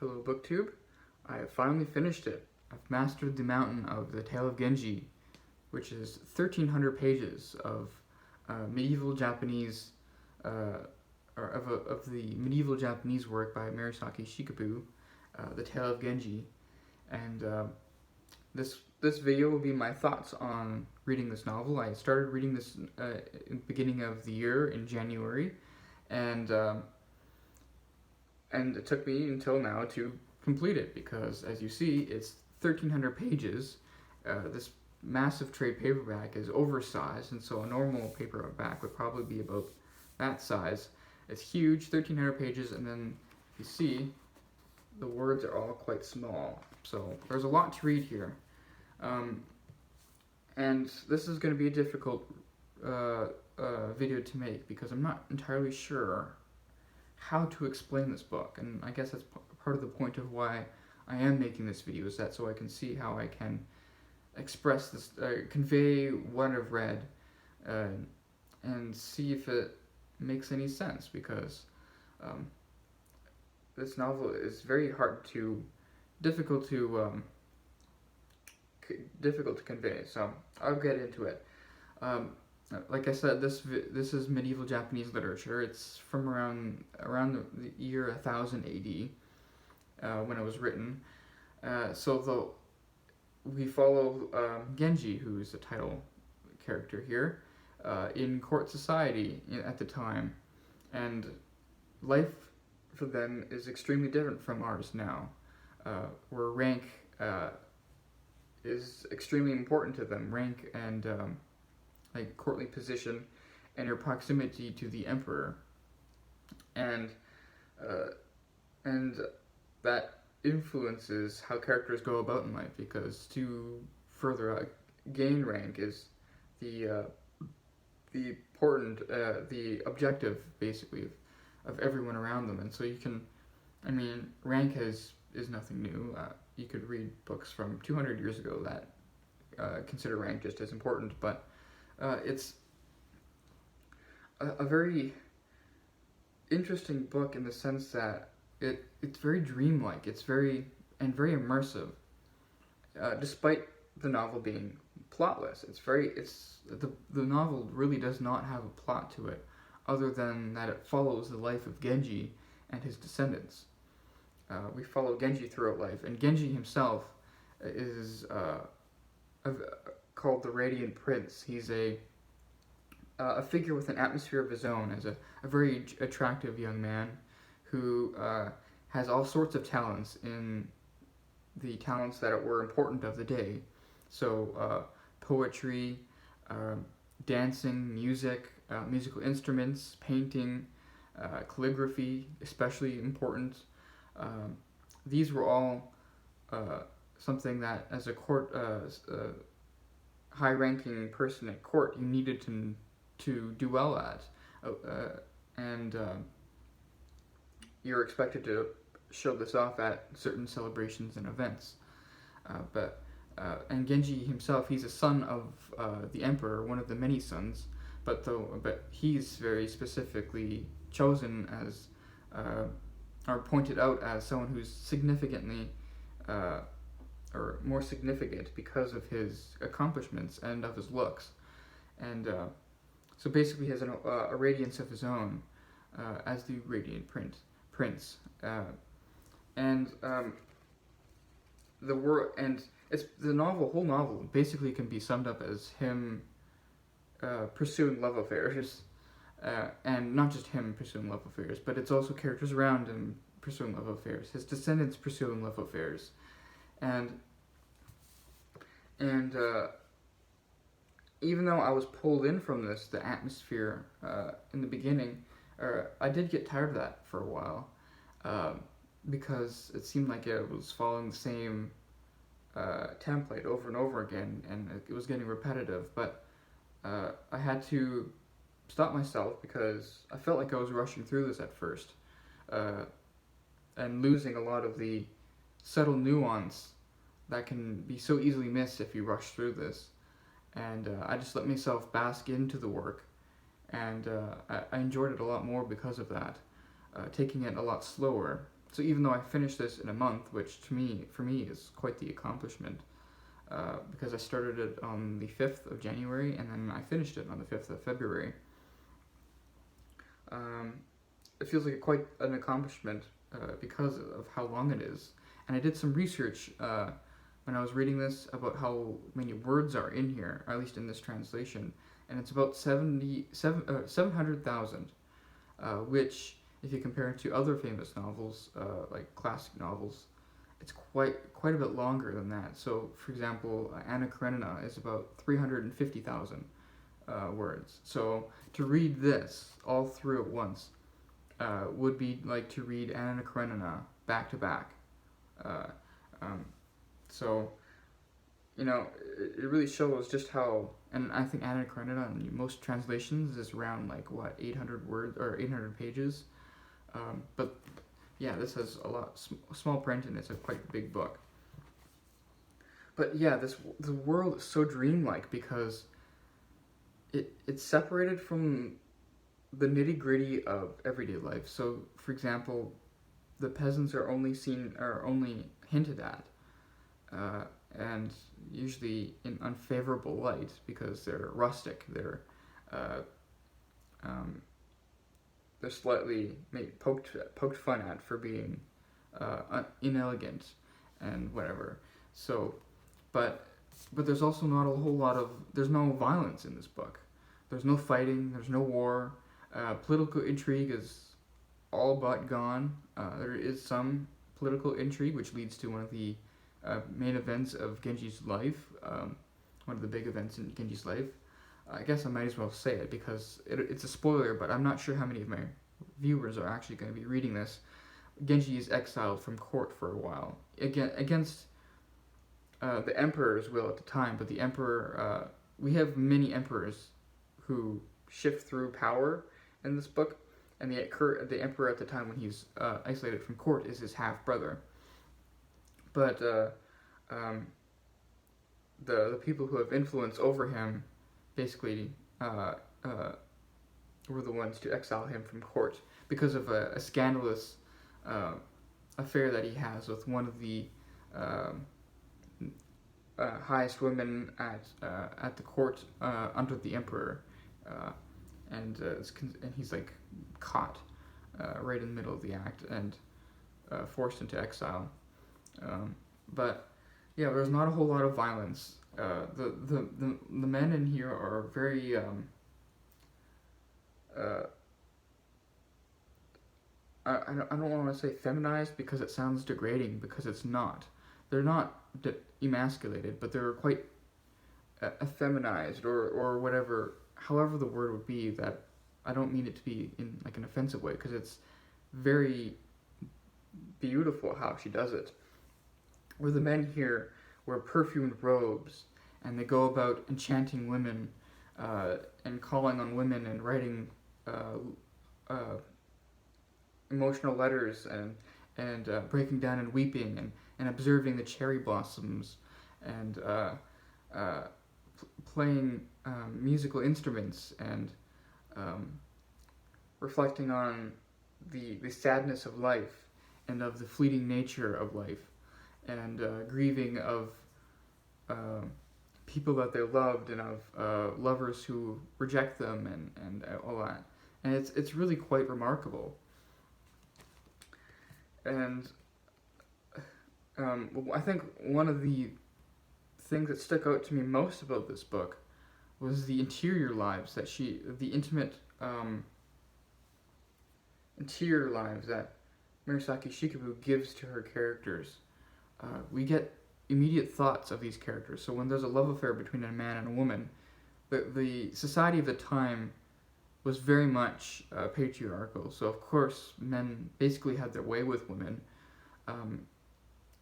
Hello BookTube. I have finally finished it. I've mastered the mountain of the Tale of Genji, which is 1,300 pages of medieval Japanese, or of the medieval Japanese work by Murasaki Shikabu, the Tale of Genji, and this video will be my thoughts on reading this novel. I started reading this in the beginning of the year in January, and it took me until now to complete it because, as you see, it's 1,300 pages. This massive trade paperback is oversized, and so a normal paperback would probably be about that size. It's huge, 1,300 pages, and then you see the words are all quite small. So there's a lot to read here. And this is going to be a difficult video to make because I'm not entirely sure how to explain this book, and I guess that's part of the point of why I am making this video, is that so I can see how I can express this, convey what I've read, and see if it makes any sense, because this novel is very difficult to convey. So I'll get into it. Like I said, this is medieval Japanese literature. It's from around the year 1000 AD when it was written. So we follow Genji, who is the title character here, in court society at the time, and life for them is extremely different from ours now, where rank is extremely important to them. Rank and like courtly position and your proximity to the emperor, and that influences how characters go about in life, because to further gain rank is the objective basically of everyone around them. And so you can, I mean, rank is nothing new. You could read books from 200 years ago that consider rank just as important, but it's a very interesting book in the sense that it's very dreamlike. It's very immersive, despite the novel being plotless. The novel really does not have a plot to it, other than that it follows the life of Genji and his descendants. We follow Genji throughout life, and Genji himself is called the Radiant Prince. He's a figure with an atmosphere of his own, as a very attractive young man who has all sorts of talents in the talents that were important of the day. So poetry, dancing, music, musical instruments, painting, calligraphy, especially important. These were all something that, as a court, high-ranking person at court, you needed to do well at, and you're expected to show this off at certain celebrations and events. And Genji himself, he's a son of the emperor, one of the many sons, but he's very specifically chosen as, or pointed out as, someone who's significantly or more significant because of his accomplishments and of his looks, and so basically he has a radiance of his own as the Radiant Prince, and the whole novel basically can be summed up as him pursuing love affairs, and not just him pursuing love affairs, but it's also characters around him pursuing love affairs, his descendants pursuing love affairs, and even though I was pulled in from the atmosphere in the beginning, I did get tired of that for a while, because it seemed like it was following the same template over and over again, and it was getting repetitive. But I had to stop myself because I felt like I was rushing through this at first, and losing a lot of the subtle nuance that can be so easily missed if you rush through this. And I just let myself bask into the work, and I enjoyed it a lot more because of that, taking it a lot slower. So even though I finished this in a month, which for me is quite the accomplishment, because I started it on the 5th of January and then I finished it on the 5th of February. It feels like quite an accomplishment because of how long it is. And I did some research when I was reading this about how many words are in here, or at least in this translation, and it's about 700,000, which, if you compare it to other famous novels, like classic novels, it's quite a bit longer than that. So, for example, Anna Karenina is about 350,000 words. So to read this all through at once would be like to read Anna Karenina back to back. So, it really shows just how, and I think Anna Karenina in most translations is around 800 words or 800 pages. But yeah, this has a lot small print and it's a quite big book. But yeah, the world is so dreamlike because it's separated from the nitty gritty of everyday life. So, for example, the peasants are only hinted at, and usually in unfavorable light because they're rustic. They're slightly poked fun at for being inelegant and whatever. So, but there's also not a whole lot of, there's no violence in this book. There's no fighting. There's no war. Political intrigue is all but gone. There is some political intrigue, which leads to one of the main events of Genji's life, one of the big events in Genji's life. I guess I might as well say it because it's a spoiler, but I'm not sure how many of my viewers are actually going to be reading this. Genji is exiled from court for a while, against the emperor's will at the time, but the emperor, we have many emperors who shift through power in this book, and the emperor at the time when he's isolated from court is his half-brother. But the people who have influence over him basically were the ones to exile him from court because of a scandalous affair that he has with one of the highest women at the court under the emperor, and he's caught right in the middle of the act and forced into exile. But yeah, there's not a whole lot of violence. The men in here are very I don't want to say feminized because it sounds degrading, because it's not. They're not emasculated, but they're quite effeminized or whatever, however the word would be. That I don't mean it to be in an offensive way, because it's very beautiful how she does it. Where the men here wear perfumed robes and they go about enchanting women and calling on women and writing emotional letters and breaking down and weeping and observing the cherry blossoms and playing musical instruments and reflecting on the sadness of life and of the fleeting nature of life and grieving of people that they loved and of lovers who reject them and all that. And it's really quite remarkable. And I think one of the things that stuck out to me most about this book was the interior lives that the intimate interior lives that Murasaki Shikabo gives to her characters. We get immediate thoughts of these characters. So when there's a love affair between a man and a woman, the society of the time was very much patriarchal. So of course men basically had their way with women,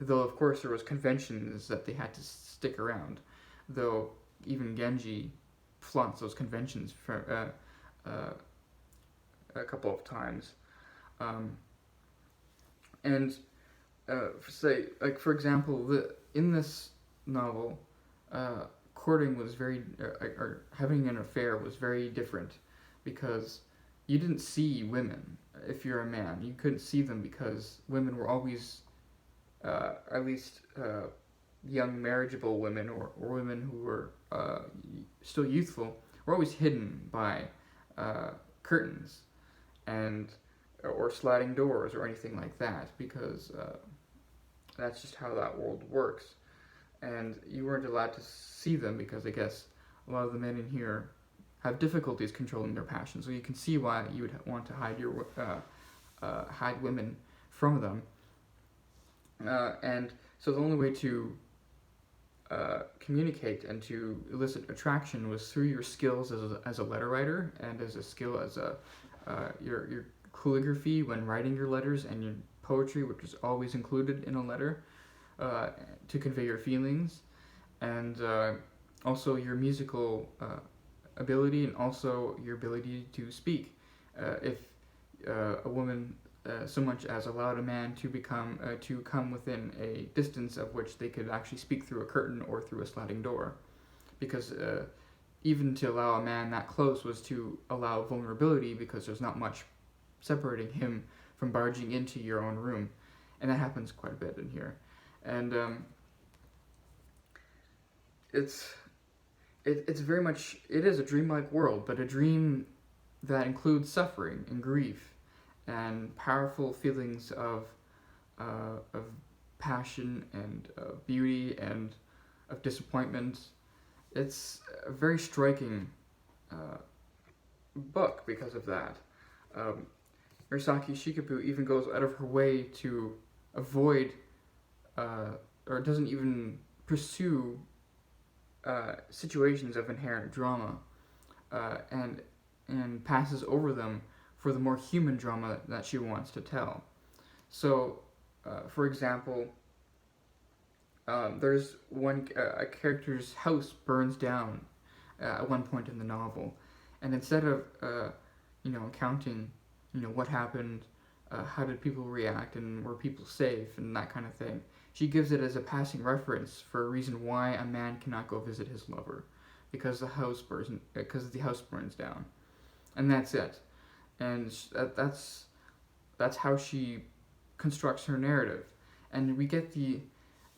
though of course there was conventions that they had to stick around. Though even Genji flaunts those conventions for a couple of times, and for example, in this novel, courting was very, or having an affair was very different, because you didn't see women. if you're a man. You couldn't see them because women were always, at least young marriageable women or women who were still youthful, were always hidden by curtains and or sliding doors or anything like that, because that's just how that world works. And you weren't allowed to see them because I guess a lot of the men in here have difficulties controlling their passions. So you can see why you would want to hide women from them. And so the only way to communicate and to elicit attraction was through your skills as a letter writer, and as a skill as your calligraphy when writing your letters, and your poetry, which is always included in a letter to convey your feelings, and also your musical ability, and also your ability to speak. If a woman so much as allowed a man to come within a distance of which they could actually speak through a curtain or through a sliding door, because even to allow a man that close was to allow vulnerability, because there's not much separating him from barging into your own room, and that happens quite a bit in here, and it's very much, it is a dreamlike world, but a dream that includes suffering and grief and powerful feelings of passion and beauty and of disappointment. It's a very striking book because of that. Murasaki Shikabo even goes out of her way to avoid or doesn't even pursue situations of inherent drama, and passes over them for the more human drama that she wants to tell. So, for example, there's a character's house burns down at one point in the novel, and instead of counting what happened, how did people react, and were people safe, and that kind of thing, she gives it as a passing reference for a reason why a man cannot go visit his lover, because the house burns down, and that's it. And that's how she constructs her narrative, and we get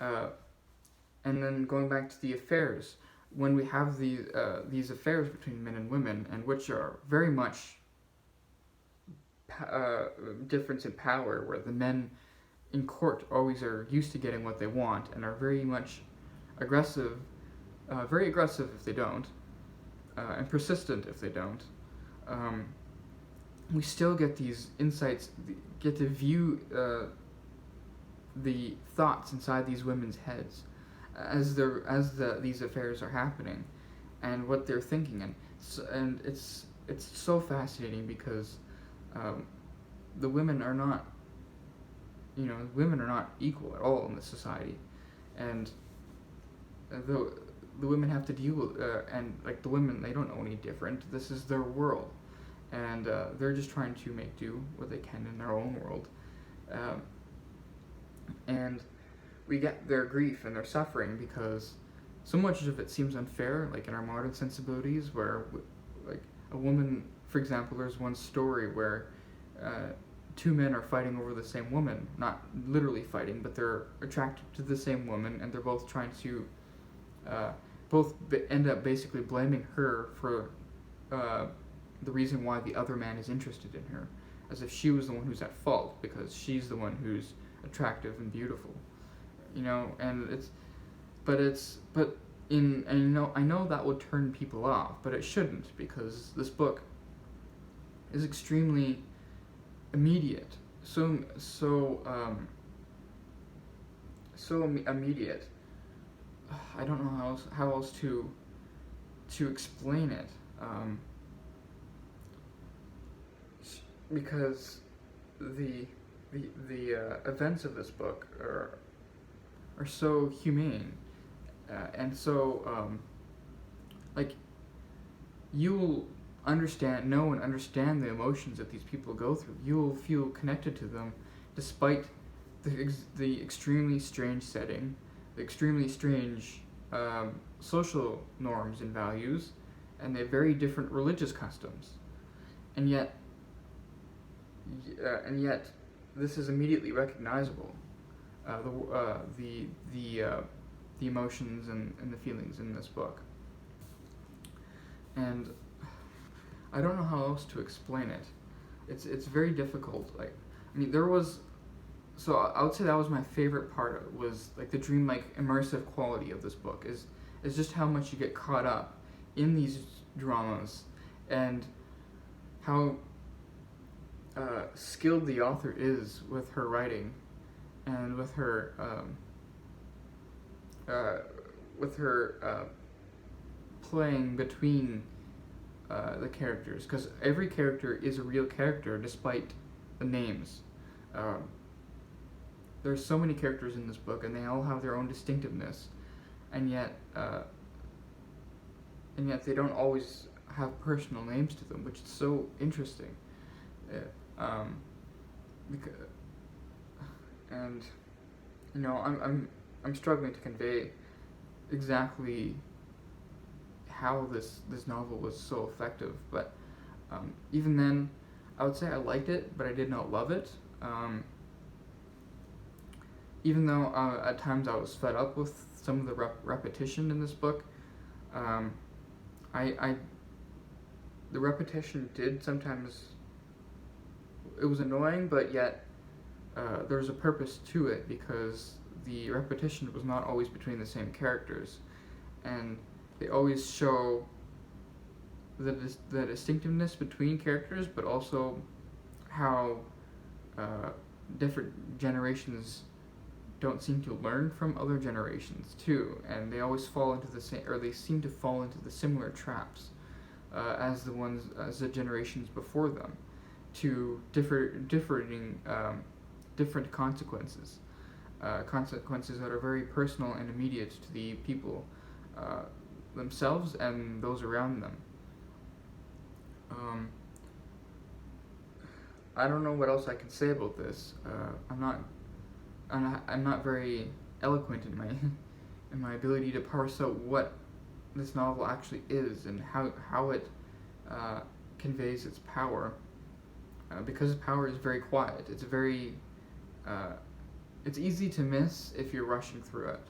and then going back to the affairs, when we have these affairs between men and women, and which are very much difference in power, where the men in court always are used to getting what they want and are very much aggressive, very aggressive if they don't, and persistent if they don't. We still get these insights, get to view the thoughts inside these women's heads as these affairs are happening, and what they're thinking, and it's so fascinating, because the women are not equal at all in this society, and the women have to deal with and like the women, they don't know any different. This is their world, and they're just trying to make do what they can in their own world, and we get their grief and their suffering, because so much of it seems unfair, like in our modern sensibilities, where like a woman, for example, there's one story where two men are fighting over the same woman, not literally fighting, but they're attracted to the same woman, and they're both trying to end up basically blaming her for the reason why the other man is interested in her, as if she was the one who's at fault because she's the one who's attractive and beautiful, and I know that would turn people off, but it shouldn't, because this book is extremely immediate, so immediate. I don't know how else to explain it, because the events of this book are so humane, and so like you'll know and understand the emotions that these people go through. You'll feel connected to them, despite the extremely strange setting, the extremely strange social norms and values, and the very different religious customs. And yet, and yet this is immediately recognizable. The emotions and the feelings in this book, and I don't know how else to explain it. It's very difficult. Like, I mean, there was, so I would say that was my favorite part, was like the dreamlike immersive quality of this book is just how much you get caught up in these dramas, and how skilled the author is with her writing, and with her playing between the characters, because every character is a real character despite the names. There's so many characters in this book, and they all have their own distinctiveness, and yet they don't always have personal names to them, which is so interesting. Because, and you know, I'm struggling to convey exactly how this novel was so effective, but even then, I would say I liked it, but I did not love it. Even though at times I was fed up with some of the repetition in this book, the repetition did sometimes, it was annoying, but yet there was a purpose to it, because the repetition was not always between the same characters, and they always show the distinctiveness between characters, but also how different generations don't seem to learn from other generations too, and they always fall into the same, or they seem to fall into the similar traps as the generations before them, to different consequences, consequences that are very personal and immediate to the people themselves and those around them. I don't know what else I can say about this. I'm not very eloquent in my ability to parse out what this novel actually is, and how it conveys its power. Because power is very quiet. It's very it's easy to miss if you're rushing through it,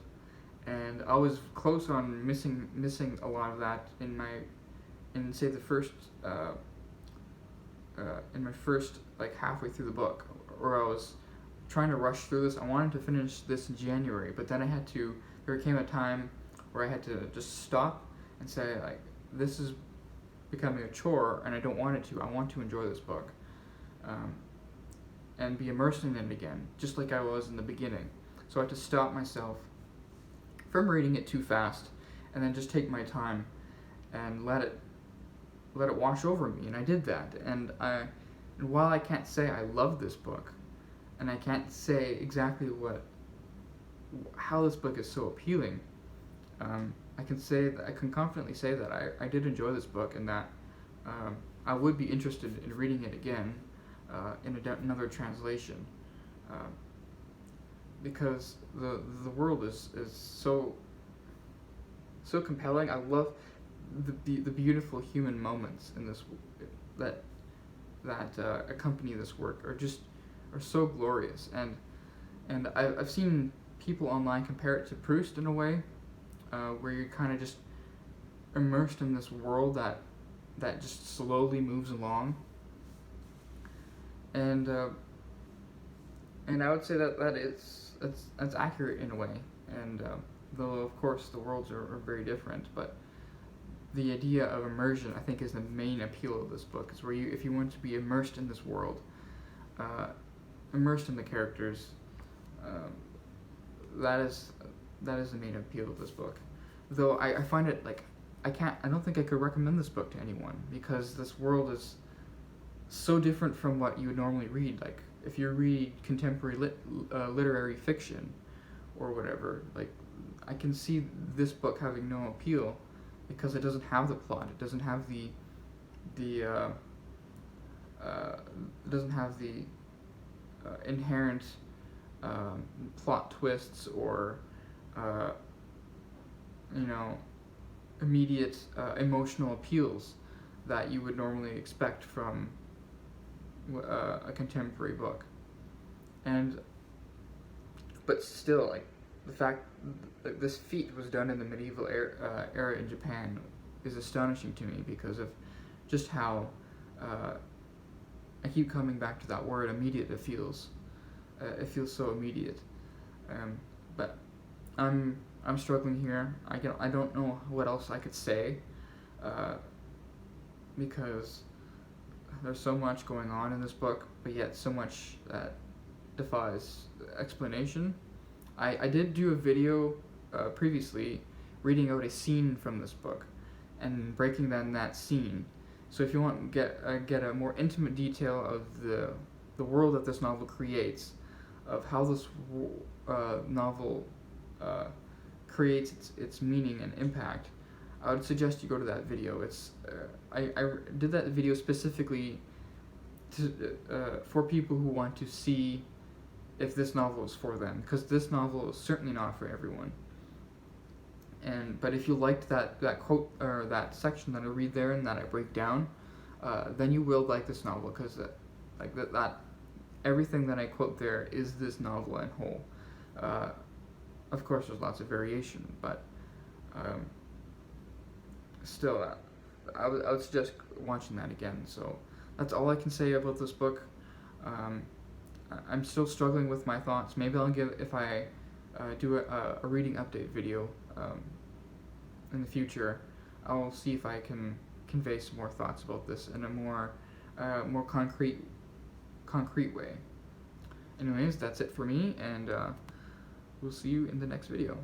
and I was close on missing a lot of that in say the first in my first, like, halfway through the book, or I was trying to rush through this. I wanted to finish this in January, but then there came a time where I had to just stop and say, like, this is becoming a chore, and I don't want it to. I want to enjoy this book, and be immersed in it again, just like I was in the beginning. So I had to stop myself from reading it too fast, and then just take my time and let it wash over me, and I did that. And while I can't say I love this book, and I can't say exactly how this book is so appealing, I can confidently say that I did enjoy this book, and that I would be interested in reading it again in another translation, because the world is so compelling. I love the beautiful human moments in this that accompany this work are so glorious, and I've seen people online compare it to Proust in a way, where you're kind of just immersed in this world that just slowly moves along, and I would say that's accurate in a way, and though of course the worlds are very different, but the idea of immersion, I think, is the main appeal of this book. Is where if you want to be immersed in this world, immersed in the characters, that is the main appeal of this book. Though I find it, like, I don't think I could recommend this book to anyone, because this world is so different from what you would normally read. Like, if you read contemporary literary fiction or whatever, like, I can see this book having no appeal, because it doesn't have the plot. It doesn't have the inherent plot twists, or immediate emotional appeals that you would normally expect from a contemporary book. And but still, like, the fact that this feat was done in the medieval era in Japan is astonishing to me, because of just how I keep coming back to that word immediate. It feels so immediate. But I'm struggling here. I don't know what else I could say, because there's so much going on in this book, but yet so much that defies explanation. I did do a video previously reading out a scene from this book and breaking down that scene. So if you want to get a more intimate detail of the world that this novel creates, of how this novel creates its meaning and impact, I would suggest you go to that video. I did that video specifically for people who want to see if this novel is for them, because this novel is certainly not for everyone. But if you liked that quote, or that section that I read there and that I break down, then you will like this novel, because that everything that I quote there is this novel in whole. Of course, there's lots of variation, but still, I would suggest watching that again. So that's all I can say about this book. I'm still struggling with my thoughts. Maybe I'll if I do a reading update video in the future, I'll see if I can convey some more thoughts about this in a more concrete way. Anyways, that's it for me, and we'll see you in the next video.